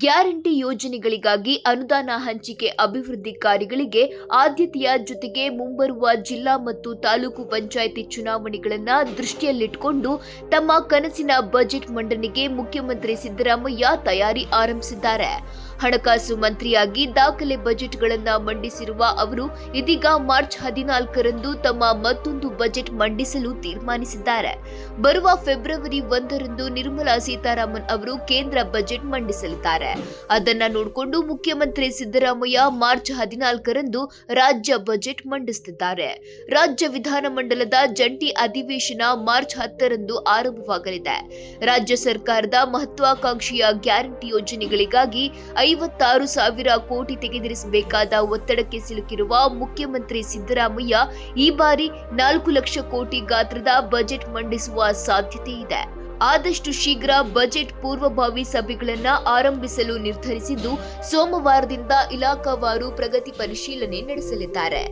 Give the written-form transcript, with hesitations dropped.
Guarantee ಯೋಜನೆಗಳಿಗಾಗಿ ಅನುದಾನ ಹಂಚಿಕೆ ಅಭಿವೃದ್ಧಿ ಕಾರ್ಯಗಳಿಗೆ ಆದ್ಯತೆಯ ಜೊತೆಗೆ ಮುಂಬರುವ ಜಿಲ್ಲಾ ಮತ್ತು ತಾಲೂಕು ಪಂಚಾಯಿತಿ ಚುನಾವಣೆಗಳನ್ನು ದೃಷ್ಟಿಯಲ್ಲಿಟ್ಟುಕೊಂಡು ತಮ್ಮ ಕನಸಿನ ಬಜೆಟ್ ಮಂಡನೆಗೆ ಮುಖ್ಯಮಂತ್ರಿ ಸಿದ್ದರಾಮಯ್ಯ ತಯಾರಿ ಆರಂಭಿಸಿದ್ದಾರೆ. ಹಣಕಾಸು ಮಂತ್ರಿಯಾಗಿ ದಾಖಲೆ ಬಜೆಟ್ಗಳನ್ನು ಮಂಡಿಸಿರುವ ಅವರು ಇದೀಗ ಮಾರ್ಚ್ 14ರಂದು ತಮ್ಮ ಮತ್ತೊಂದು ಬಜೆಟ್ ಮಂಡಿಸಲು ತೀರ್ಮಾನಿಸಿದ್ದಾರೆ. ಬರುವ ಫೆಬ್ರವರಿ 1ರಂದು ನಿರ್ಮಲಾ ಸೀತಾರಾಮನ್ ಅವರು ಕೇಂದ್ರ ಬಜೆಟ್ ಮಂಡಿಸಲಿದ್ದಾರೆ. ಅದನ್ನ ನೋಡಿಕೊಂಡು ಮುಖ್ಯಮಂತ್ರಿ ಸಿದ್ದರಾಮಯ್ಯ ಮಾರ್ಚ್ 14ರಂದು ರಾಜ್ಯ ಬಜೆಟ್ ಮಂಡಿಸುತ್ತಿದ್ದಾರೆ. ರಾಜ್ಯ ವಿಧಾನಮಂಡಲದ ಜಂಟಿ ಅಧಿವೇಶನ ಮಾರ್ಚ್ 10ರಂದು ಆರಂಭವಾಗಲಿದೆ. ರಾಜ್ಯ ಸರ್ಕಾರದ ಮಹತ್ವಾಕಾಂಕ್ಷೆಯ ಗ್ಯಾರಂಟಿ ಯೋಜನೆಗಳಿಗಾಗಿ 56,000 ಕೋಟಿ ತೆಗೆದಿರಿಸಬೇಕಾದ ಒತ್ತಡಕ್ಕೆ ಸಿಲುಕಿರುವ ಮುಖ್ಯಮಂತ್ರಿ ಸಿದ್ದರಾಮಯ್ಯ ಈ ಬಾರಿ 4 ಲಕ್ಷ ಕೋಟಿ ಗಾತ್ರದ ಬಜೆಟ್ ಮಂಡಿಸುವ ಸಾಧ್ಯತೆ ಇದೆ. ಆದಷ್ಟು ಶೀಘ್ರ ಬಜೆಟ್ ಪೂರ್ವಭಾವಿ ಸಭೆಗಳನ್ನು ಆರಂಭಿಸಲು ನಿರ್ಧರಿಸಿದ್ದು, ಸೋಮವಾರದಿಂದ ಇಲಾಖಾವಾರು ಪ್ರಗತಿ ಪರಿಶೀಲನೆ ನಡೆಸಲಿದ್ದಾರೆ.